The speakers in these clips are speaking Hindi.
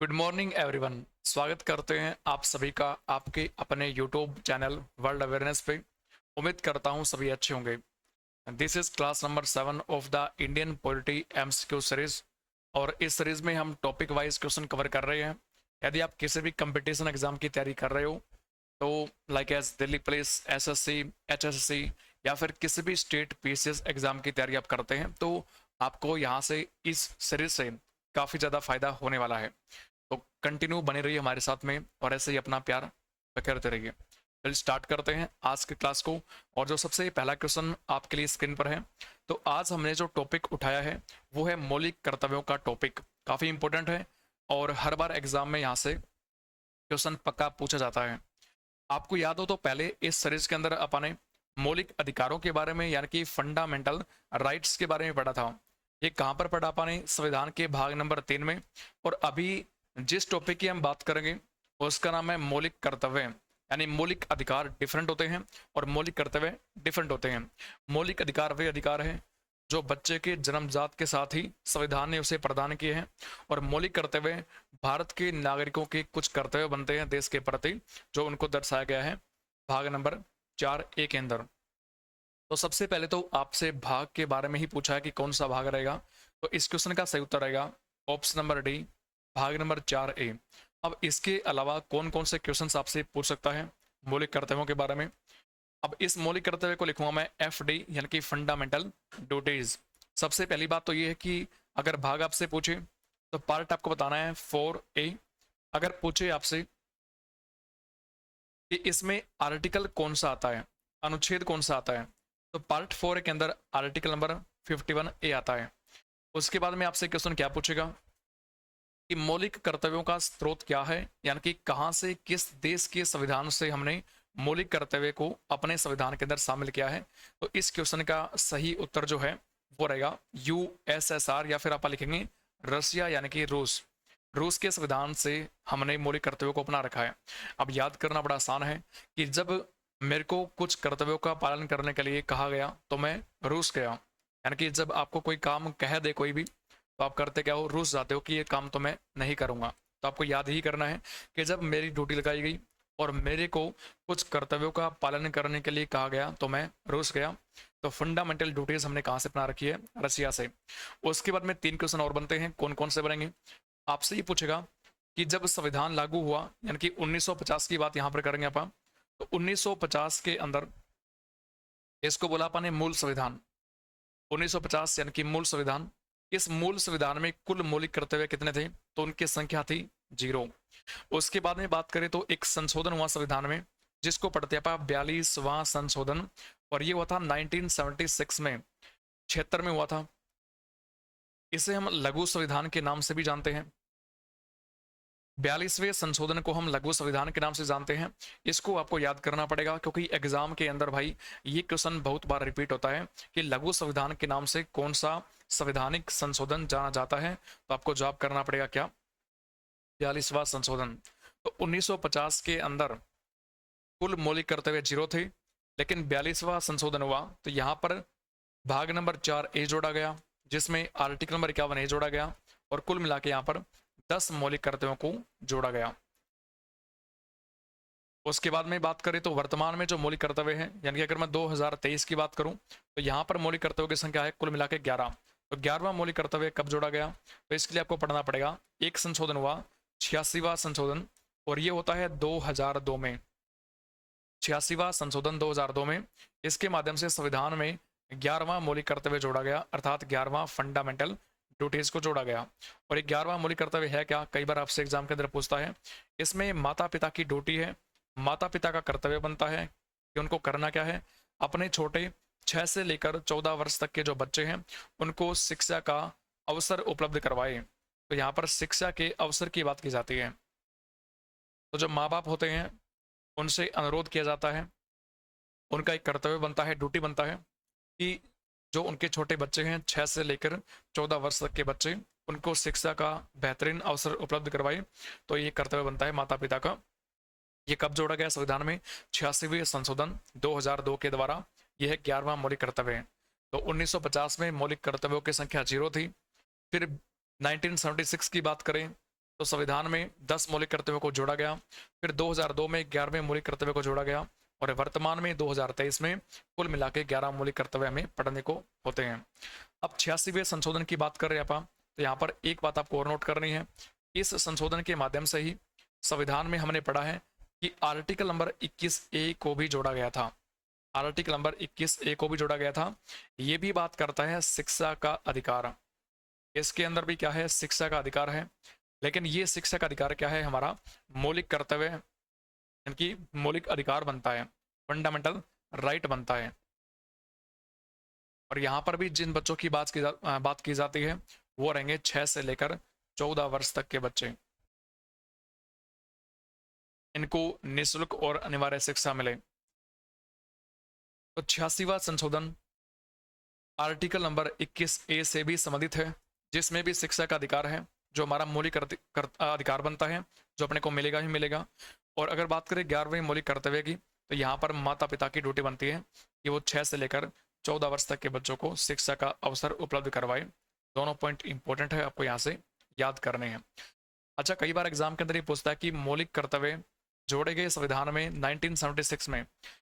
Good morning everyone. स्वागत करते हैं आप सभी का आपके अपने यूट्यूब चैनल वर्ल्ड अवेयरनेस पे। उम्मीद करता हूँ सभी अच्छे होंगे। This is class number 7 of the Indian polity MCQ series. और इस सीरीज में हम टॉपिक वाइज क्वेश्चन कवर कर रहे हैं। यदि आप किसी भी कंपटीशन एग्जाम की तैयारी कर रहे हो तो like as Delhi police, SSC, HSC या फिर किसी भी स्टेट पीसीएस एग्जाम की तैयारी आप करते हैं तो आपको यहाँ से इस सीरीज से काफ़ी ज़्यादा फायदा होने वाला है। तो कंटिन्यू बने रहिए हमारे साथ में और ऐसे ही अपना प्यार करते रहिए। चलिए स्टार्ट करते हैं आज के क्लास को। और जो सबसे पहला क्वेश्चन आपके लिए स्क्रीन पर है, तो आज हमने जो टॉपिक उठाया है वो है मौलिक कर्तव्यों का टॉपिक। काफ़ी इंपॉर्टेंट है और हर बार एग्जाम में यहाँ से क्वेश्चन पक्का पूछा जाता है। आपको याद हो तो पहले इस सीरीज के अंदर अपन ने मौलिक अधिकारों के बारे में यानी कि फंडामेंटल राइट्स के बारे में पढ़ा था। ये कहाँ पर पढ़ा अपन ने? संविधान के भाग नंबर 3 में। और अभी जिस टॉपिक की हम बात करेंगे उसका नाम है मौलिक कर्तव्य। यानी मौलिक अधिकार डिफरेंट होते हैं और मौलिक कर्तव्य डिफरेंट होते हैं। मौलिक अधिकार वे अधिकार है जो बच्चे के जन्मजात के साथ ही संविधान ने उसे प्रदान किए हैं। और मौलिक कर्तव्य भारत के नागरिकों के कुछ कर्तव्य बनते हैं देश के प्रति, जो उनको दर्शाया गया है भाग नंबर 4A के अंदर। तो सबसे पहले तो आपसे भाग के बारे में ही पूछा है कि कौन सा भाग रहेगा। तो इस क्वेश्चन का सही उत्तर रहेगा ऑप्शन नंबर डी, भाग नंबर 4A। अब इसके अलावा कौन कौन से क्वेश्चंस आपसे पूछ सकता है मौलिक कर्तव्यों के बारे में? अब इस मौलिक कर्तव्य को लिखूंगा मैं FD यानी कि फंडामेंटल ड्यूटीज। सबसे पहली बात तो ये है कि अगर भाग आपसे पूछे तो पार्ट आपको बताना है 4A। अगर पूछे आपसे कि इसमें आर्टिकल कौन सा आता है, अनुच्छेद कौन सा आता है, तो पार्ट 4 के अंदर आर्टिकल नंबर 51A आता है। उसके बाद में आपसे क्वेश्चन क्या पूछेगा कि मौलिक कर्तव्यों का स्रोत क्या है, यानी कि कहां से, किस देश के संविधान से हमने मौलिक कर्तव्य को अपने संविधान के अंदर शामिल किया है। तो इस क्वेश्चन का सही उत्तर जो है वो रहेगा USSR, या फिर आप लिखेंगे रसिया यानी कि रूस। रूस के संविधान से हमने मौलिक कर्तव्यों को अपना रखा है। अब याद करना बड़ा आसान है कि जब मेरे को कुछ कर्तव्यों का पालन करने के लिए कहा गया तो मैं रूस गया। यानी कि जब आपको कोई काम कह दे कोई भी, तो आप करते क्या हो? रूस जाते हो कि ये काम तो मैं नहीं करूंगा। तो आपको याद ही करना है कि जब मेरी ड्यूटी लगाई गई और मेरे को कुछ कर्तव्यों का पालन करने के लिए कहा गया तो मैं रूस गया। तो फंडामेंटल ड्यूटीज हमने कहाँ से अपना रखी है? रसिया से। उसके बाद में 3 क्वेश्चन और बनते हैं। कौन कौन से बनेंगे? आपसे ये पूछेगा कि जब संविधान लागू हुआ, यानी कि 1950 की बात यहाँ पर करेंगे अपन। तो 1950 के अंदर इसको बोला अपन ने मूल संविधान। 1950 यानी कि मूल संविधान। इस मूल संविधान में कुल मौलिक कर्तव्य कितने थे? तो उनकी संख्या थी 0। उसके बाद में बात करें तो एक संशोधन हुआ संविधान में जिसको पढ़ते हैं 42वां संशोधन, और ये हुआ था 1976 में, 76 में हुआ था। इसे हम लघु संविधान के नाम से भी जानते हैं। 42वें संशोधन को हम लघु संविधान के नाम से जानते हैं। इसको आपको याद करना पड़ेगा क्योंकि एग्जाम के अंदर भाई ये क्वेश्चन बहुत बार रिपीट होता है कि लघु संविधान के नाम से कौन सा संवैधानिक संशोधन जाना जाता है। तो आपको जवाब करना पड़ेगा क्या? 42वां संशोधन। तो 1950 के अंदर कुल मौलिक कर्तव्य 0 थे, लेकिन 42वां संशोधन हुआ तो यहाँ पर भाग नंबर 4A जोड़ा गया जिसमें आर्टिकल नंबर 51A जोड़ा गया और कुल मिला के यहाँ पर 10 मौलिक कर्तव्यों को जोड़ा गया। उसके बाद में बात करें तो वर्तमान में जो मौलिक कर्तव्य है, यानी कि अगर मैं 2023 की बात करूं तो यहाँ पर मौलिक कर्तव्यों की संख्या है कुल मिला के 11। तो 11वां मौलिक कर्तव्य कब जोड़ा गया? तो इसके लिए आपको पढ़ना पड़ेगा। एक संशोधन हुआ 86वां संशोधन, और ये होता है 2002 में। 86वां संशोधन 2002 में। इसके माध्यम से संविधान में 11वां मौलिक कर्तव्य जोड़ा गया, अर्थात 11वां फंडामेंटल ड्यूटीज को जोड़ा गया। और 11वां मौलिक कर्तव्य है क्या? कई बार आपसे एग्जाम के अंदर पूछता है। इसमें माता पिता की ड्यूटी है, माता पिता का कर्तव्य बनता है कि उनको करना क्या है? अपने छोटे 6 से लेकर 14 वर्ष तक के जो बच्चे हैं उनको शिक्षा का अवसर उपलब्ध करवाए। तो यहाँ पर शिक्षा के अवसर की बात की जाती है। तो जो माँ बाप होते हैं उनसे अनुरोध किया जाता है, उनका एक कर्तव्य बनता है, ड्यूटी बनता है कि जो उनके छोटे बच्चे हैं 6 से लेकर 14 वर्ष तक के बच्चे, उनको शिक्षा का बेहतरीन अवसर उपलब्ध करवाए। तो ये कर्तव्य बनता है माता पिता का। ये कब जोड़ा गया संविधान में? 86वें संशोधन 2002 के द्वारा। यह है 11वां मौलिक कर्तव्य। तो 1950 में मौलिक कर्तव्यों की संख्या 0 थी। फिर 1976 की बात करें तो संविधान में 10 मौलिक कर्तव्यों को जोड़ा गया, फिर 2002 में 11वें मौलिक कर्तव्य को जोड़ा गया, और वर्तमान में 2023 में कुल मिला के 11 मौलिक कर्तव्य हमें पढ़ने को होते हैं। अब 86वें संशोधन की बात कर रहे हैं आप, तो यहाँ पर एक बात आपको और नोट करनी है। इस संशोधन के माध्यम से ही संविधान में हमने पढ़ा है कि आर्टिकल नंबर 21A को भी जोड़ा गया था। आर्टिकल नंबर 21A को भी जोड़ा गया था। ये भी बात करता है शिक्षा का अधिकार। इसके अंदर भी क्या है, शिक्षा का अधिकार है, लेकिन ये शिक्षा का अधिकार क्या है, हमारा मौलिक कर्तव्य यानी मौलिक अधिकार बनता है, फंडामेंटल राइट बनता है। और यहाँ पर भी जिन बच्चों की बात की जाती है वो रहेंगे 6 से लेकर 14 वर्ष तक के बच्चे। इनको निःशुल्क और अनिवार्य शिक्षा मिले। तो 86वां संशोधन आर्टिकल नंबर 21A से भी संबंधित है, जिसमें भी शिक्षा का अधिकार है, जो हमारा मौलिक अधिकार बनता है, जो अपने को मिलेगा ही मिलेगा। और अगर बात करें 11वें मौलिक कर्तव्य की, तो यहाँ पर माता पिता की ड्यूटी बनती है कि वो 6 से लेकर 14 वर्ष तक के बच्चों को शिक्षा का अवसर उपलब्ध करवाए। दोनों पॉइंट इंपॉर्टेंट है, आपको यहाँ से याद करने हैं। अच्छा, कई बार एग्जाम के अंदर ये पूछता है कि मौलिक कर्तव्य जोड़े गए संविधान में 1976 में,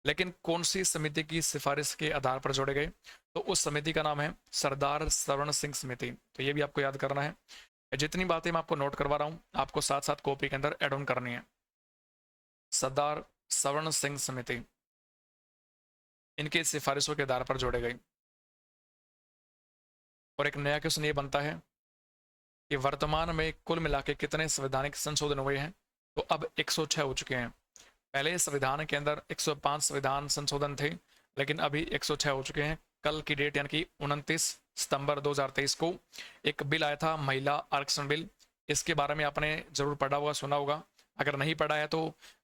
लेकिन कौन सी समिति की सिफारिश के आधार पर जोड़े गए, तो उस समिति का नाम है सरदार सवर्ण सिंह समिति। तो ये भी आपको याद करना है। जितनी बातें मैं आपको नोट करवा रहा हूँ, आपको साथ साथ कॉपी के अंदर एड ऑन करनी है। सरदार सवर्ण सिंह समिति, इनके सिफारिशों के आधार पर जोड़े गए। और एक नया क्वेश्चन ये बनता है कि वर्तमान में कुल मिला के कितने संवैधानिक संशोधन हुए हैं, तो अब 106 हो चुके हैं। पहले संविधान के अंदर 105 संविधान संशोधन थे, लेकिन अभी 106 हो चुके हैं। कल की डेट यानी कि 29 सितंबर 2023 को एक बिल आया था, महिला आरक्षण बिल। इसके बारे में आपने जरूर पढ़ा होगा, सुना होगा। अगर नहीं पढ़ा है तो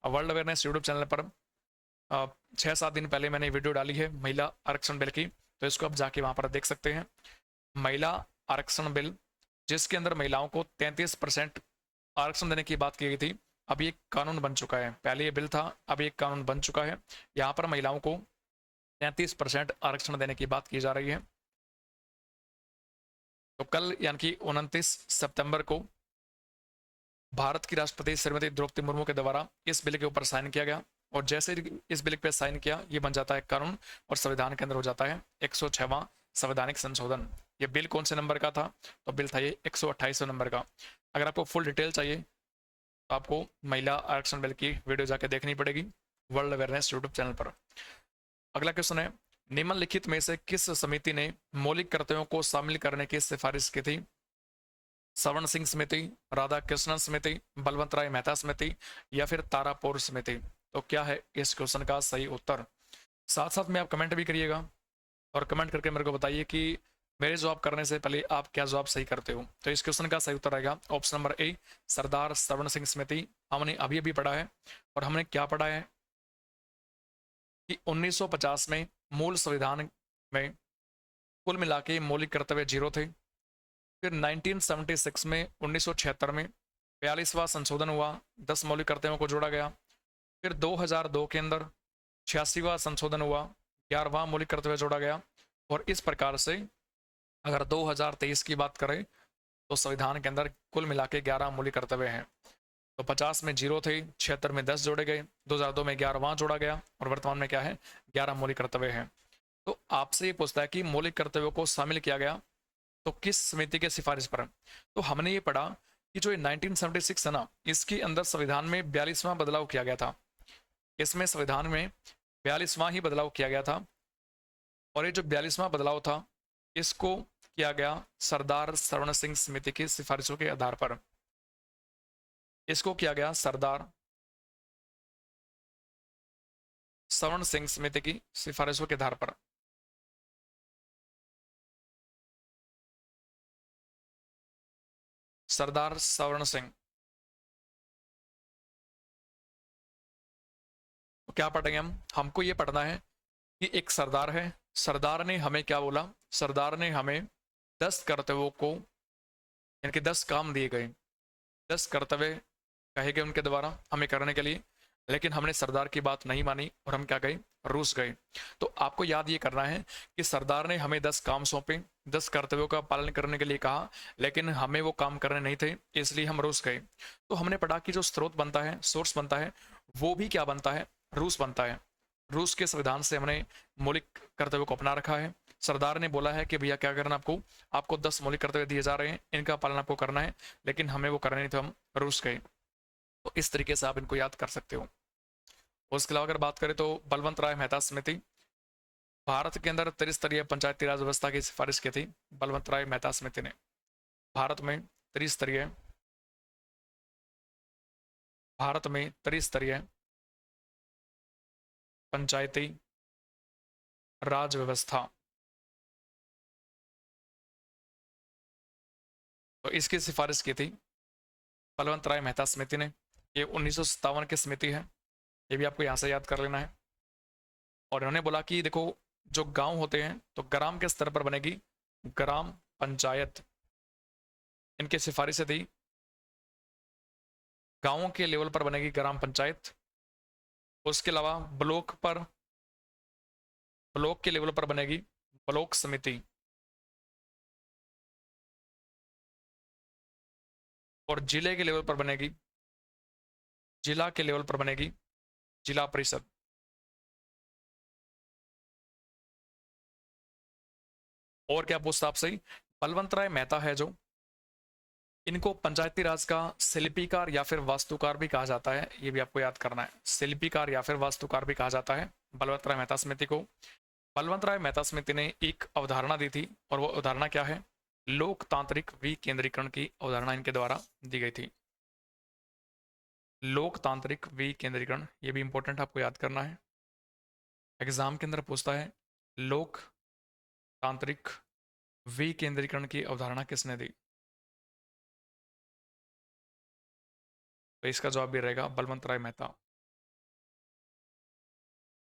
वर्ल्ड अवेयरनेस यूट्यूब चैनल पर 6-7 दिन पहले मैंने वीडियो डाली है महिला आरक्षण बिल की, तो इसको आप जाके वहां पर देख सकते हैं। महिला आरक्षण बिल, जिसके अंदर महिलाओं को 33% आरक्षण देने की बात की गई थी, अब ये कानून बन चुका है। पहले ये बिल था, अब ये कानून बन चुका है। यहाँ पर महिलाओं को 33% आरक्षण देने की बात की जा रही है। तो कल यानी कि 29 सितंबर को भारत की राष्ट्रपति श्रीमती द्रौपदी मुर्मू के द्वारा इस बिल के ऊपर साइन किया गया, और जैसे इस बिल पे साइन किया, ये बन जाता है कानून और संविधान के अंदर हो जाता है 106वां संवैधानिक संशोधन। ये बिल कौन से नंबर का था, तो बिल था ये 128वें नंबर का। अगर आपको फुल डिटेल चाहिए तो आपको महिला आरक्षण बिल की वीडियो जाके देखनी पड़ेगी वर्ल्ड अवेयरनेस यूट्यूब चैनल पर। अगला क्वेश्चन है, निम्नलिखित में से किस समिति ने मौलिक कर्तव्यों को शामिल करने की सिफारिश की थी? सवर्ण सिंह समिति, राधा कृष्णन समिति, बलवंत राय मेहता समिति, या फिर तारापुर समिति? तो क्या है इस क्वेश्चन का सही उत्तर? साथ साथ में आप कमेंट भी करिएगा और कमेंट करके मेरे को बताइए कि मेरे जवाब करने से पहले आप क्या जवाब सही करते हो। तो इस क्वेश्चन का सही उत्तर आएगा ऑप्शन नंबर ए, सरदार सवर्ण सिंह समिति। हमने अभी अभी पढ़ा है, और हमने क्या पढ़ा है कि 1950 में मूल संविधान में कुल मिला के मौलिक कर्तव्य 0 थे। फिर 1976 में 1976 में 42वां संशोधन हुआ, 10 मौलिक कर्तव्यों को जोड़ा गया। फिर 2002 के अंदर 86वां संशोधन हुआ, 11वां मौलिक कर्तव्य जोड़ा गया। और इस प्रकार से अगर 2023 की बात करें तो संविधान के अंदर कुल मिला के 11 मौलिक कर्तव्य हैं। तो 50 में 0 थे, 76 में 10 जोड़े गए, 2002 में 11वां जोड़ा गया, और वर्तमान में क्या है, 11 मौलिक कर्तव्य हैं। तो आपसे ये पूछता है कि मौलिक कर्तव्यों को शामिल किया गया तो किस समिति के सिफारिश पर? तो हमने ये पढ़ा कि जो 1976 है ना, इसके अंदर संविधान में 42वां बदलाव किया गया था। इसमें संविधान में 42वां ही बदलाव किया गया था, और ये जो 42वां बदलाव था इसको किया गया सरदार सवर्ण सिंह समिति की सिफारिशों के आधार पर। इसको किया गया सरदार सवर्ण सिंह समिति की सिफारिशों के आधार पर। सरदार सवर्ण सिंह, तो क्या पढ़ेंगे हमको ये पढ़ना है कि एक सरदार है, सरदार ने हमें क्या बोला, सरदार ने हमें 10 कर्तव्यों को यानी कि 10 काम दिए गए, 10 कर्तव्य कहे गए उनके द्वारा हमें करने के लिए, लेकिन हमने सरदार की बात नहीं मानी और हम क्या गए, रूस गए। तो आपको याद ये करना है कि सरदार ने हमें 10 काम सौंपे, 10 कर्तव्यों का पालन करने के लिए कहा, लेकिन हमें वो काम करने नहीं थे, इसलिए हम रूस गए। तो हमने पढ़ा कि जो स्रोत बनता है, सोर्स बनता है, वो भी क्या बनता है, रूस बनता है। रूस के संविधान से हमने मौलिक कर्तव्यों को अपना रखा है। सरदार ने बोला है कि भैया क्या करना आपको, आपको 10 मौलिक कर्तव्य दिए जा रहे हैं, इनका पालन आपको करना है, लेकिन हमें वो करना नहीं था, हम रूस गए। तो इस तरीके से आप इनको याद कर सकते हो। उसके अलावा अगर बात करें तो बलवंत राय मेहता समिति, भारत के अंदर त्रिस्तरीय पंचायती राज व्यवस्था की सिफारिश की थी बलवंत राय मेहता समिति ने। भारत में त्रिस्तरीय भारत में त्रिस्तरीय पंचायती राज व्यवस्था, तो इसकी सिफारिश की थी बलवंत राय मेहता समिति ने। ये 1957 की समिति है, ये भी आपको यहाँ से याद कर लेना है। और इन्होंने बोला कि देखो, जो गांव होते हैं तो ग्राम के स्तर पर बनेगी ग्राम पंचायत, इनकी सिफारिशें थी। गांवों के लेवल पर बनेगी ग्राम पंचायत। उसके अलावा ब्लॉक के लेवल पर बनेगी ब्लॉक समिति, और जिले के लेवल पर बनेगी जिला के लेवल पर बनेगी जिला परिषद। और क्या पूछता आपसे, बलवंत राय मेहता है जो, इनको पंचायती राज का शिल्पीकार या फिर वास्तुकार भी कहा जाता है, ये भी आपको याद करना है। शिल्पीकार या फिर वास्तुकार भी कहा जाता है बलवंत राय मेहता समिति को। बलवंत राय मेहता समिति ने एक अवधारणा दी थी, और वो अवधारणा क्या है, लोकतांत्रिक विकेंद्रीकरण की अवधारणा इनके द्वारा दी गई थी। लोकतांत्रिक विकेंद्रीकरण, ये भी इंपॉर्टेंट आपको याद करना है, एग्जाम के अंदर पूछता है। लोकतांत्रिक विकेंद्रीकरण की अवधारणा किसने दी, तो इसका जवाब भी रहेगा बलवंत राय मेहता।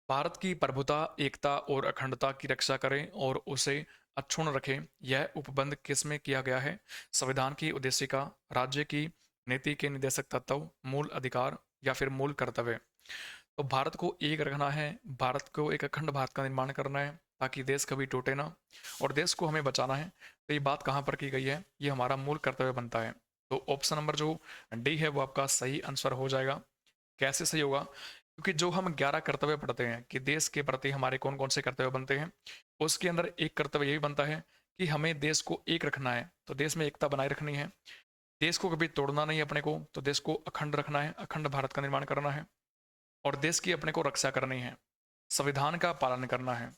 भारत की प्रभुता, एकता और अखंडता की रक्षा करें और उसे अक्षुण्ण रखें, यह उपबंध किसमें किया गया है, संविधान की उद्देशिका, राज्य की नीति के निर्देशक तत्व, मूल अधिकार या फिर मूल कर्तव्य। तो भारत को एक रखना है, भारत को एक अखंड भारत का निर्माण करना है ताकि देश कभी टूटे ना, और देश को हमें बचाना है। तो ये बात कहाँ पर की गई है, ये हमारा मूल कर्तव्य बनता है। तो ऑप्शन नंबर जो डी है वो आपका सही आंसर हो जाएगा। कैसे सही होगा, क्योंकि जो हम 11 कर्तव्य पढ़ते हैं कि देश के प्रति हमारे कौन कौन से कर्तव्य बनते हैं, उसके अंदर एक कर्तव्य यही बनता है कि हमें देश को एक रखना है, तो देश में एकता बनाए रखनी है, देश को कभी तोड़ना नहीं अपने को, तो देश को अखंड रखना है, अखंड भारत का निर्माण करना है, और देश की अपने को रक्षा करनी है, संविधान का पालन करना है,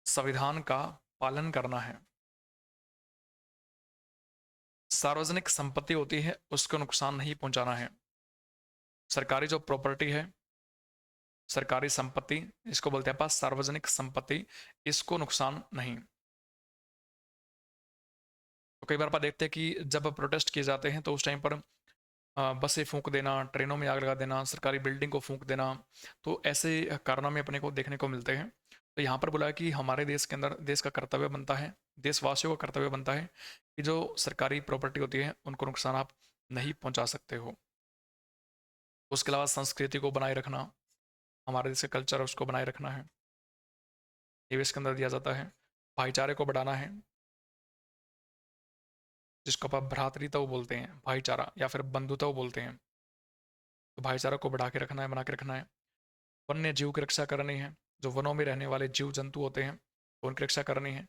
संविधान का पालन करना है। सार्वजनिक संपत्ति होती है उसको नुकसान नहीं पहुंचाना है। सरकारी जो प्रॉपर्टी है, सरकारी संपत्ति, इसको बोलते हैं पास सार्वजनिक संपत्ति, इसको नुकसान नहीं। तो कई बार आप देखते हैं कि जब प्रोटेस्ट किए जाते हैं तो उस टाइम पर बसें फूंक देना, ट्रेनों में आग लगा देना, सरकारी बिल्डिंग को फूंक देना, तो ऐसे कारनामे अपने को देखने को मिलते हैं। तो यहाँ पर बोला है कि हमारे देश के अंदर देश का कर्तव्य बनता है, देशवासियों का कर्तव्य बनता है कि जो सरकारी प्रॉपर्टी होती है उनको नुकसान आप नहीं पहुंचा सकते हो। उसके अलावा संस्कृति को बनाए रखना, हमारे देश का कल्चर है उसको बनाए रखना है, ये भी इसके अंदर दिया जाता है। भाईचारे को बढ़ाना है, जिसको आप भ्रातृत्व बोलते हैं, भाईचारा या फिर बंधुत्व बोलते हैं, तो भाईचारा को बढ़ा के रखना है, बना के रखना है। वन्य जीव की रक्षा करनी है, जो वनों में रहने वाले जीव जंतु होते हैं तो उनकी रक्षा करनी है।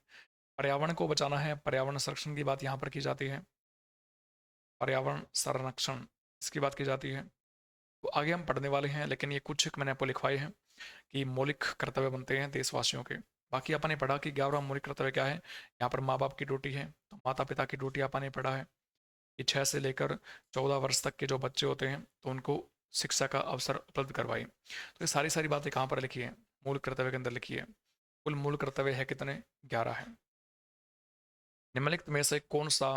पर्यावरण को बचाना है, पर्यावरण संरक्षण की बात यहाँ पर की जाती है, पर्यावरण संरक्षण इसकी बात की जाती है। तो आगे हम पढ़ने वाले हैं, लेकिन ये कुछ मैंने आपको लिखवाए हैं कि मौलिक कर्तव्य बनते हैं देशवासियों के। बाकी आपने पढ़ा कि 11वां मौलिक कर्तव्य क्या है, यहाँ पर माँ बाप की ड्यूटी है, तो माता पिता की ड्यूटी आपने पढ़ा है कि 6 से लेकर 14 वर्ष तक के जो बच्चे होते हैं तो उनको शिक्षा का अवसर उपलब्ध करवाई। तो ये सारी सारी बातें कहाँ पर लिखी है, मूल कर्तव्य के अंदर लिखी है। कुल मूल कर्तव्य है कितने, 11 है। निम्नलिखित में से कौन सा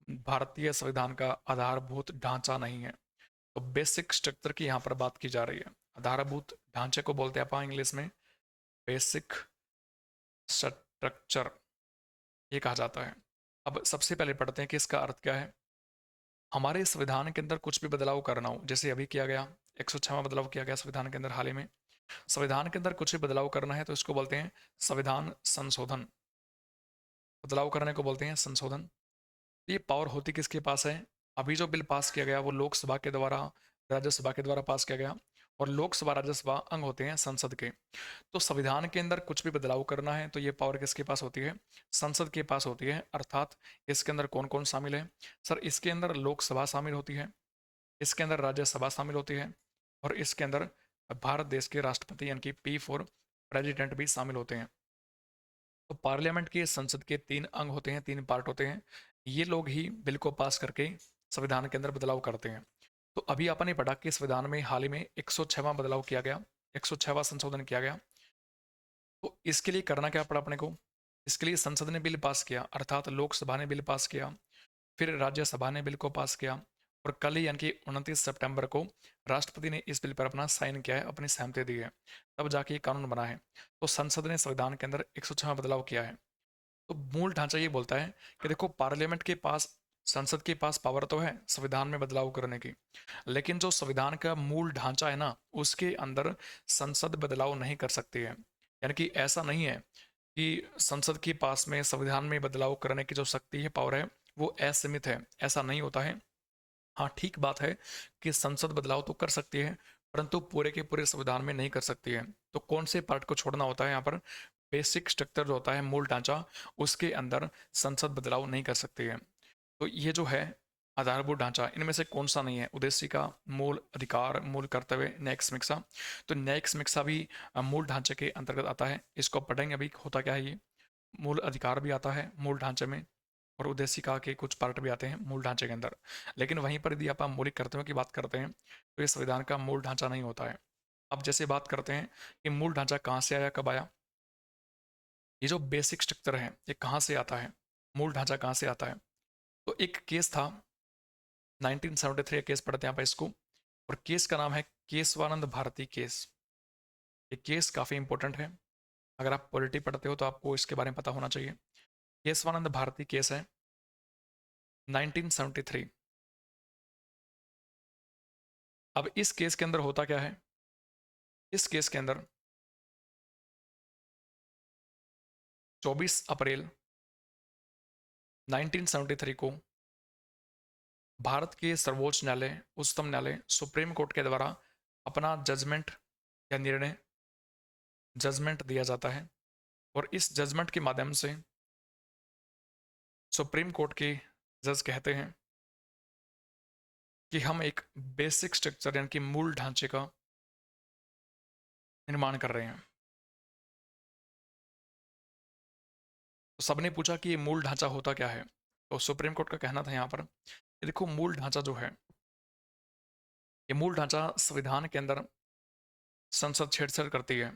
भारतीय संविधान का आधारभूत ढांचा नहीं है, तो बेसिक स्ट्रक्चर की यहाँ पर बात की जा रही है। आधारभूत ढांचे को बोलते हैं अपन इंग्लिश में बेसिक स्ट्रक्चर, ये कहा जाता है। अब सबसे पहले पढ़ते हैं कि इसका अर्थ क्या है। हमारे संविधान के अंदर कुछ भी बदलाव करना हो, जैसे अभी किया गया 106वां बदलाव किया गया संविधान के अंदर हाल ही में, संविधान के अंदर कुछ भी बदलाव करना है तो इसको बोलते हैं संविधान संशोधन। बदलाव करने को बोलते हैं संशोधन। ये पावर होती किसके पास है? अभी जो बिल पास किया गया वो लोकसभा के द्वारा, राज्यसभा के द्वारा पास किया गया, और लोकसभा राज्यसभा अंग होते हैं संसद के। तो संविधान के अंदर कुछ भी बदलाव करना है तो ये पावर किसके पास होती है? संसद के पास होती है। अर्थात इसके अंदर कौन कौन शामिल है? सर इसके अंदर लोकसभा शामिल होती है, इसके अंदर राज्यसभा शामिल होती है, और इसके अंदर भारत देश के राष्ट्रपति यानी कि P4 प्रेसिडेंट भी शामिल होते हैं। तो पार्लियामेंट के, संसद के तीन अंग होते हैं, तीन पार्ट होते हैं। ये लोग ही बिल को पास करके संविधान के अंदर बदलाव करते हैं। तो अभी आपने पढ़ा कि संविधान में हाल ही में 106वां बदलाव किया गया, 106वां संशोधन किया गया। तो इसके लिए करना क्या पड़ा अपने को? इसके लिए संसद ने बिल पास किया, अर्थात लोकसभा ने बिल पास किया, फिर राज्यसभा ने बिल को पास किया, और कल ही यानी कि 29 सितंबर को राष्ट्रपति ने इस बिल पर अपना साइन किया है, अपनी सहमति दी है, तब जाके ये कानून बना है। तो संसद ने संविधान के अंदर 106वां बदलाव किया है। तो मूल ढांचा ये बोलता है कि देखो, पार्लियामेंट के पास, संसद के पास पावर तो है संविधान में बदलाव करने की, लेकिन जो संविधान का मूल ढांचा है ना, उसके अंदर संसद बदलाव नहीं कर सकती है। यानी कि ऐसा नहीं है कि संसद के पास में संविधान में बदलाव करने की जो शक्ति है, पावर है, वो असीमित है, ऐसा नहीं होता है। हाँ, ठीक बात है कि संसद बदलाव तो कर सकती है, परंतु पूरे के पूरे संविधान में नहीं कर सकती है। तो कौन से पार्ट को छोड़ना होता है यहाँ पर? बेसिक स्ट्रक्चर जो होता है, मूल ढांचा, उसके अंदर संसद बदलाव नहीं कर सकती है। तो ये जो है आधारभूत ढांचा, इनमें से कौन सा नहीं है? उद्देशिका, मूल अधिकार, मूल कर्तव्य, न्यायिक समीक्षा। तो न्यायिक समीक्षा भी मूल ढांचे के अंतर्गत आता है, इसको पढ़ेंगे अभी होता क्या है ये। मूल अधिकार भी आता है मूल ढांचे में, और उद्देशिका के कुछ पार्ट भी आते हैं मूल ढांचे के अंदर। लेकिन वहीं पर यदि आप मौलिक कर्तव्यों की बात करते हैं तो ये संविधान का मूल ढांचा नहीं होता है। अब जैसे बात करते हैं कि मूल ढांचा कहाँ से आया, कब आया, ये जो बेसिक स्ट्रक्चर है ये कहाँ से आता है, मूल ढांचा कहाँ से आता है? तो एक केस था, 1973 केस पढ़ते हैं आप इसको, और केस का नाम है केशवानंद भारती केस। ये केस काफ़ी इंपॉर्टेंट है, अगर आप पॉलिटी पढ़ते हो तो आपको इसके बारे में पता होना चाहिए। केशवानंद भारती केस है 1973। अब इस केस के अंदर होता क्या है? इस केस के अंदर 24 अप्रैल 1973 को भारत के सर्वोच्च न्यायालय, उच्चतम न्यायालय, सुप्रीम कोर्ट के द्वारा अपना जजमेंट या निर्णय, जजमेंट दिया जाता है, और इस जजमेंट के माध्यम से सुप्रीम कोर्ट के जज कहते हैं कि हम एक बेसिक स्ट्रक्चर यानी कि मूल ढांचे का निर्माण कर रहे हैं। तो सबने पूछा कि ये मूल ढांचा होता क्या है? तो सुप्रीम कोर्ट का कहना था यहाँ पर कि देखो, मूल ढांचा जो है, ये मूल ढांचा संविधान के अंदर संसद छेड़छाड़ करती है,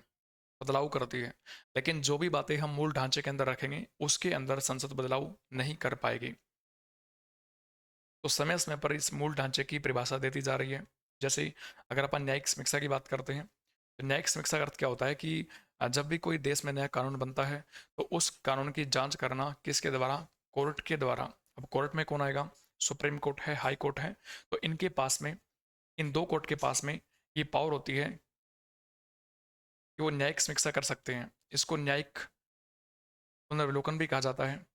बदलाव करती है, लेकिन जो भी बातें हम मूल ढांचे के अंदर रखेंगे उसके अंदर संसद बदलाव नहीं कर पाएगी। तो समय समय पर इस मूल ढांचे की परिभाषा देती जा रही है। जैसे अगर अपन न्यायिक समीक्षा की बात करते हैं, तो न्यायिक समीक्षा का अर्थ क्या होता है कि जब भी कोई देश में नया कानून बनता है तो उस कानून की जांच करना किसके द्वारा? कोर्ट के द्वारा। अब कोर्ट में कौन आएगा? सुप्रीम कोर्ट है, हाई कोर्ट है। तो इनके पास में, इन दो कोर्ट के पास में ये पावर होती है कि वो न्यायिक समीक्षा कर सकते हैं। इसको न्यायिक पुनर्विलोकन भी कहा जाता है,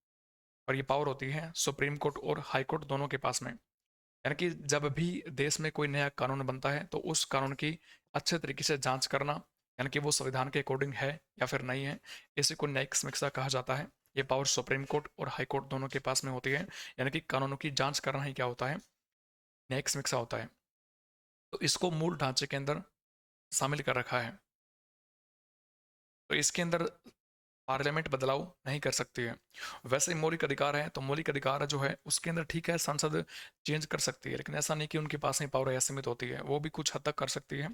और ये पावर होती है सुप्रीम कोर्ट और हाई कोर्ट दोनों के पास में। यानी कि जब भी देश में कोई नया कानून बनता है तो उस कानून की अच्छे तरीके से जांच करना, यानी कि वो संविधान के अकॉर्डिंग है या फिर नहीं है, इसी को न्यायिक समीक्षा कहा जाता है। ये पावर सुप्रीम कोर्ट और हाई कोर्ट दोनों के पास में होती है। यानी कि कानूनों की जांच करना ही क्या होता है? न्यायिक समीक्षा होता है। तो इसको मूल ढांचे के अंदर शामिल कर रखा है। तो इसके अंदर पार्लियामेंट बदलाव नहीं कर सकती है। वैसे ही मौलिक अधिकार है, तो मौलिक अधिकार जो है उसके अंदर ठीक है संसद चेंज कर सकती है, लेकिन ऐसा नहीं कि उनके पास ही पावर असीमित होती है, वो भी कुछ हद तक कर सकती है।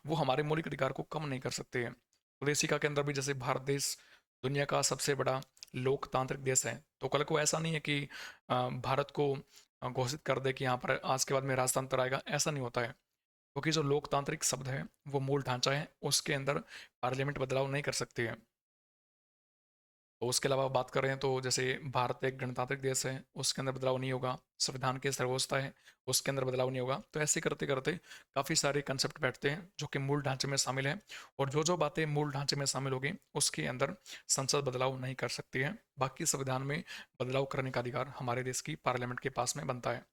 वो हमारे मौलिक अधिकार को कम नहीं कर सकती है। उद्देशिका के अंदर भी, जैसे भारत देश दुनिया का सबसे बड़ा लोकतांत्रिक देश है, तो कल को ऐसा नहीं है कि भारत को घोषित कर दे कि यहाँ पर आज के बाद में राजतंत्र आएगा, ऐसा नहीं होता है। क्योंकि जो लोकतांत्रिक शब्द है वो मूल ढांचा है, उसके अंदर पार्लियामेंट बदलाव नहीं कर सकती है। तो उसके अलावा बात करें तो जैसे भारत एक गणतांत्रिक देश है, उसके अंदर बदलाव नहीं होगा। संविधान की सर्वोच्चता है, उसके अंदर बदलाव नहीं होगा। तो ऐसे करते करते काफ़ी सारे कंसेप्ट बैठते हैं जो कि मूल ढांचे में शामिल है, और जो जो बातें मूल ढांचे में शामिल होगी उसके अंदर संसद बदलाव नहीं कर सकती है। बाकी संविधान में बदलाव करने का अधिकार हमारे देश की पार्लियामेंट के पास में बनता है।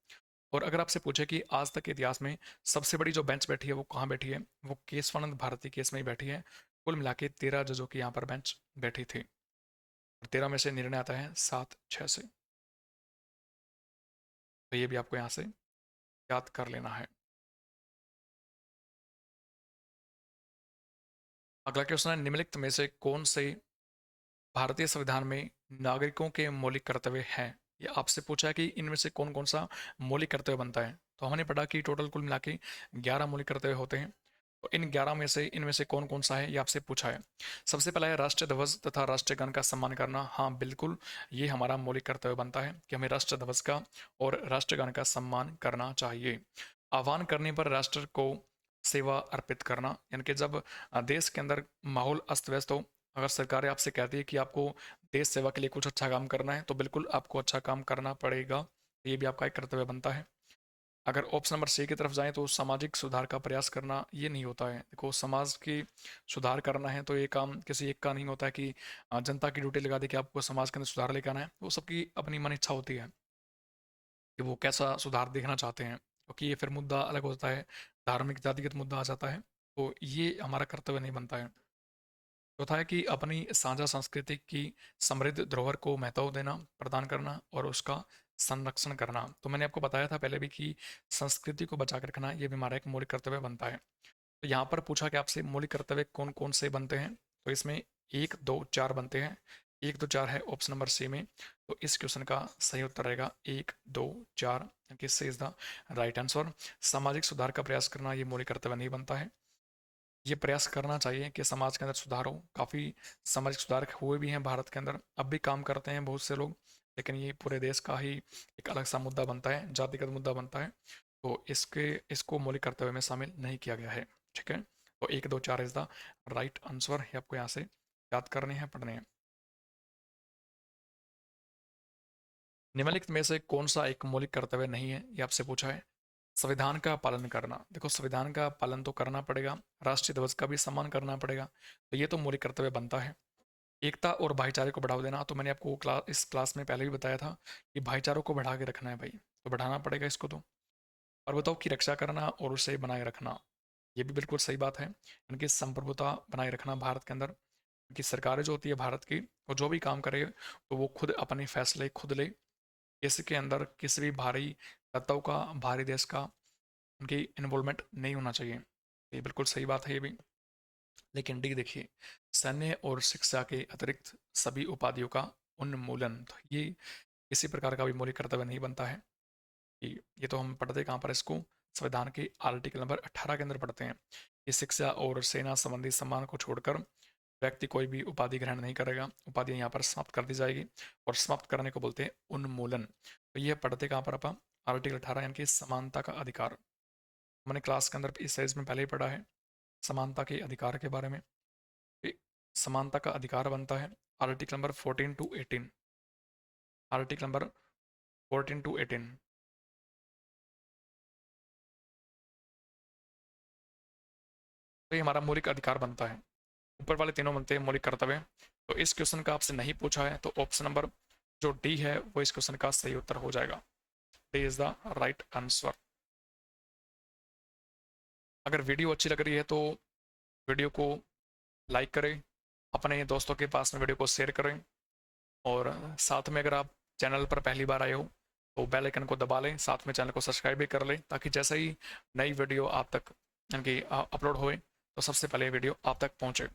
और अगर आपसे पूछे कि आज तक के इतिहास में सबसे बड़ी जो बेंच बैठी है वो कहाँ बैठी है, वो केशवानंद भारती केस में ही बैठी है। कुल मिला के 13 जजों की यहाँ पर बेंच बैठी थी, और 13 में से निर्णय आता है 7-6 से। तो ये भी आपको यहाँ से याद कर लेना है। अगला क्वेश्चन है, निम्नलिखित में से कौन से भारतीय संविधान में नागरिकों के मौलिक कर्तव्य हैं? ये आपसे पूछा है कि इनमें से कौन कौन सा मौलिक कर्तव्य बनता है। तो हमने पढ़ा कि टोटल कुल मिला के 11 मौलिक कर्तव्य होते हैं। तो इन 11 में से इनमें से कौन कौन सा है ये आपसे पूछा है। सबसे पहला है राष्ट्रीय ध्वज तथा राष्ट्रीय गान का सम्मान करना। हाँ बिल्कुल, ये हमारा मौलिक कर्तव्य बनता है कि हमें राष्ट्रीय ध्वज का और राष्ट्रीय गान का सम्मान करना चाहिए। आह्वान करने पर राष्ट्र को सेवा अर्पित करना, यानी कि जब देश के अंदर माहौल अस्त व्यस्त हो, अगर सरकारें आपसे कहती है कि आपको देश सेवा के लिए कुछ अच्छा काम करना है, तो बिल्कुल आपको अच्छा काम करना पड़ेगा। ये भी आपका एक कर्तव्य बनता है। अगर ऑप्शन नंबर सी की तरफ जाएं तो सामाजिक सुधार का प्रयास करना, ये नहीं होता है। देखो, समाज की सुधार करना है तो ये काम किसी एक का नहीं होता है कि जनता की ड्यूटी लगा दी कि आपको समाज के अंदर सुधार लेकर आना है। वो सबकी अपनी मन इच्छा होती है कि वो कैसा सुधार देखना चाहते हैं, क्योंकि ये फिर मुद्दा अलग होता है, धार्मिक जातिगत मुद्दा आ जाता है। तो ये हमारा कर्तव्य नहीं बनता है। चौथा है कि अपनी साझा संस्कृति की समृद्ध धरोहर को महत्व देना, प्रदान करना और उसका संरक्षण करना। तो मैंने आपको बताया था पहले भी कि संस्कृति को बचा कर रखना ये भी हमारा एक मौलिक कर्तव्य बनता है। तो यहाँ पर पूछा कि आपसे मौलिक कर्तव्य कौन कौन से बनते हैं, तो इसमें 1, 2, 4 बनते हैं। 1, 2, 4 है ऑप्शन नंबर सी में। तो इस क्वेश्चन का सही उत्तर रहेगा 1, 2, 4, किससे इज द राइट आंसर। सामाजिक सुधार का प्रयास करना ये मौलिक कर्तव्य नहीं बनता है। ये प्रयास करना चाहिए कि समाज के अंदर सुधार हो। काफ़ी सामाजिक सुधार हुए भी हैं भारत के अंदर, अब भी काम करते हैं बहुत से लोग, लेकिन ये पूरे देश का ही एक अलग सा मुद्दा बनता है, जातिगत मुद्दा बनता है। तो इसको मौलिक कर्तव्य में शामिल नहीं किया गया है। ठीक है, तो 1, 2, 4 इज द राइट आंसर। ये आपको यहाँ से याद करने हैं, पढ़ने हैं। निम्नलिखित में से कौन सा एक मौलिक कर्तव्य नहीं है, ये आपसे पूछा है। संविधान का पालन करना। देखो, संविधान का पालन तो करना पड़ेगा, राष्ट्रीय ध्वज का भी सम्मान करना पड़ेगा, तो ये तो मौलिक कर्तव्य बनता है। एकता और भाईचारे को बढ़ावा देना, तो मैंने आपको इस क्लास में पहले भी बताया था कि भाईचारों को बढ़ा के रखना है भाई, तो बढ़ाना पड़ेगा इसको तो। और बताओ की रक्षा करना और उसे बनाए रखना, ये भी बिल्कुल सही बात है। उनकी संप्रभुता बनाए रखना भारत के अंदर, कि सरकारें जो होती है भारत की, वो जो भी काम करे तो वो खुद अपने फैसले खुद ले। इसके अंदर किसी भी भारी तत्व का, भारी देश का उनकी इन्वॉल्वमेंट नहीं होना चाहिए। ये बिल्कुल सही बात है ये भी। लेकिन डी देखिए, सैन्य और शिक्षा के अतिरिक्त सभी उपाधियों का उन्मूलन, तो ये किसी प्रकार का भी मौलिक कर्तव्य नहीं बनता है। कि ये तो हम पढ़ते कहाँ पर इसको, संविधान के आर्टिकल नंबर 18 के अंदर पढ़ते हैं कि शिक्षा और सेना संबंधी सम्मान को छोड़कर व्यक्ति कोई भी उपाधि ग्रहण नहीं करेगा, उपाधि यहाँ पर समाप्त कर दी जाएगी, और समाप्त करने को बोलते हैं उन्मूलन। तो ये पढ़ते कहाँ पर आप, आर्टिकल 18 यानी कि समानता का अधिकार। मैंने क्लास के अंदर इस सीरीज में पहले ही पढ़ा है समानता के अधिकार के बारे में। समानता का अधिकार बनता है article number 14 to 18। Article number 14 to 18। तो ये हमारा मौलिक अधिकार बनता है। ऊपर वाले तीनों बनते हैं मौलिक कर्तव्य। तो इस क्वेश्चन का आपसे नहीं पूछा है, तो ऑप्शन नंबर जो डी है वो इस क्वेश्चन का सही उत्तर हो जाएगा। D is the right answer. अगर वीडियो अच्छी लग रही है तो वीडियो को लाइक करें, अपने दोस्तों के पास में वीडियो को शेयर करें, और साथ में अगर आप चैनल पर पहली बार आए हो तो बेल आइकन को दबा लें, साथ में चैनल को सब्सक्राइब भी कर लें, ताकि जैसे ही नई वीडियो आप तक यानी कि अपलोड होए तो सबसे पहले वीडियो आप तक पहुंचे।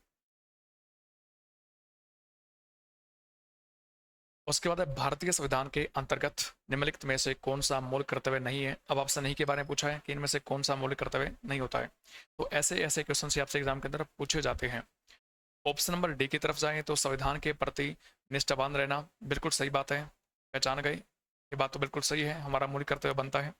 उसके बाद है भारतीय संविधान के अंतर्गत निम्नलिखित में से कौन सा मौलिक कर्तव्य नहीं है। अब आपसे नहीं के बारे में पूछा है कि इनमें से कौन सा मौलिक कर्तव्य नहीं होता है। तो ऐसे ऐसे क्वेश्चन से आपसे एग्जाम के अंदर पूछे जाते हैं। ऑप्शन नंबर डी की तरफ जाएं तो संविधान के प्रति निष्ठावान रहना, बिल्कुल सही बात है, पहचान गए, ये बात तो बिल्कुल सही है, हमारा मौलिक कर्तव्य बनता है।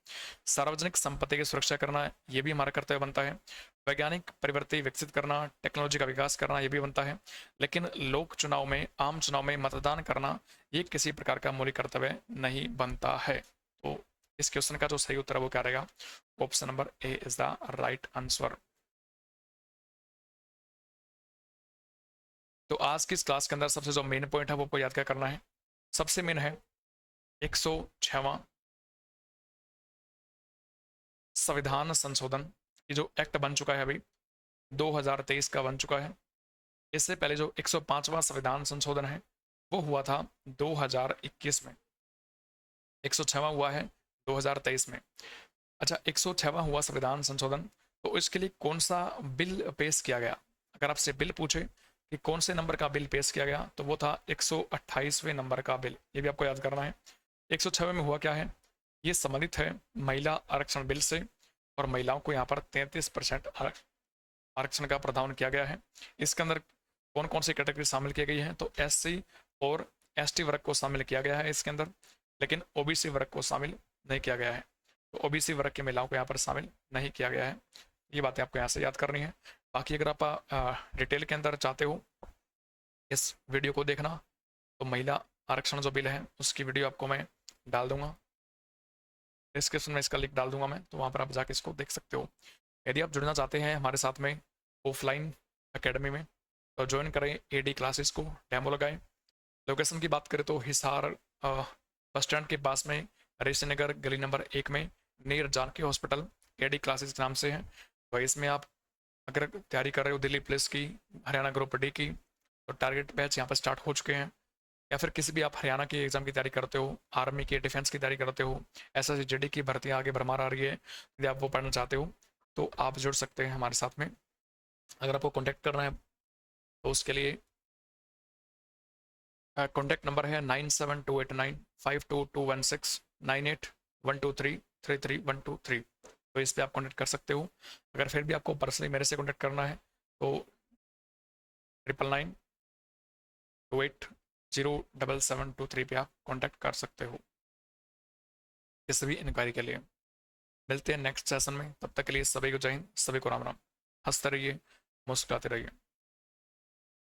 सार्वजनिक संपत्ति की सुरक्षा करना, ये भी हमारा कर्तव्य बनता है। वैज्ञानिक प्रवृत्ति विकसित करना, टेक्नोलॉजी का विकास करना, ये भी बनता है। लेकिन लोक चुनाव में, आम चुनाव में मतदान करना ये किसी प्रकार का मौलिक कर्तव्य नहीं बनता है। तो इस क्वेश्चन का जो सही उत्तर है वो क्या रहेगा? Option number A is the right answer. तो आज की इस क्लास के अंदर सबसे जो मेन पॉइंट है वो आपको याद क्या करना है? सबसे मेन है 106वां संविधान संशोधन, ये जो एक्ट बन चुका है अभी 2023 का बन चुका है। इससे पहले जो 105वां संविधान संशोधन है वो हुआ था 2021 में, 106वां हुआ है 2023 में। अच्छा, 106वां हुआ संविधान संशोधन, तो इसके लिए कौन सा बिल पेश किया गया? अगर आपसे बिल पूछे कि कौन से नंबर का बिल पेश किया गया तो वो था 128वें नंबर का बिल, ये भी आपको याद करना है। 106वें में हुआ क्या है? ये संबंधित है महिला आरक्षण बिल से, और महिलाओं को यहाँ पर 33% आरक्षण का प्रावधान किया गया है। इसके अंदर कौन कौन सी कैटेगरी शामिल की गई है? तो एससी और एसटी वर्ग को शामिल किया गया है इसके अंदर, लेकिन ओबीसी वर्ग को शामिल नहीं किया गया है। तो ओबीसी वर्ग की महिलाओं को यहाँ पर शामिल नहीं किया गया है। ये बातें आपको यहाँ से याद करनी है। बाकी अगर आप डिटेल के अंदर चाहते हो इस वीडियो को देखना, तो महिला आरक्षण जो बिल है उसकी वीडियो आपको मैं डाल दूंगा, डिस्क्रिप्शन में इसका लिंक डाल दूंगा मैं, तो वहाँ पर आप जाके इसको देख सकते हो। यदि आप जुड़ना चाहते हैं हमारे साथ में ऑफलाइन एकेडमी में, तो ज्वाइन करें एडी क्लासेस को, डेमो लगाएं। लोकेशन की बात करें तो हिसार बस स्टैंड के पास में ऋषि नगर गली नंबर 1 में नीर जानकी हॉस्पिटल एडी क्लासेस के नाम से है। तो इसमें आप अगर तैयारी कर रहे हो दिल्ली पुलिस की, हरियाणा ग्रुप डी की, तो टारगेट बैच यहाँ पर स्टार्ट हो चुके हैं। या फिर किसी भी आप हरियाणा की एग्जाम की तैयारी करते हो, आर्मी की, डिफेंस की तैयारी करते हो, एसएससी जीडी की भर्ती आगे भरमार आ रही है, यदि आप वो पढ़ना चाहते हो तो आप जुड़ सकते हैं हमारे साथ में। अगर आपको कॉन्टैक्ट करना है तो उसके लिए कॉन्टैक्ट नंबर है 9728952216 9812333123। तो इस पर आप कॉन्टैक्ट कर सकते हो। अगर फिर भी आपको पर्सनली मेरे से कॉन्टैक्ट करना है तो 9992807723 पे आप कॉन्टैक्ट कर सकते हो किसी भी इंक्वायरी के लिए। मिलते हैं नेक्स्ट सेशन में, तब तक के लिए सभी को जय हिंद, सभी को राम राम। हंसते रहिए, मुस्कुराते रहिए।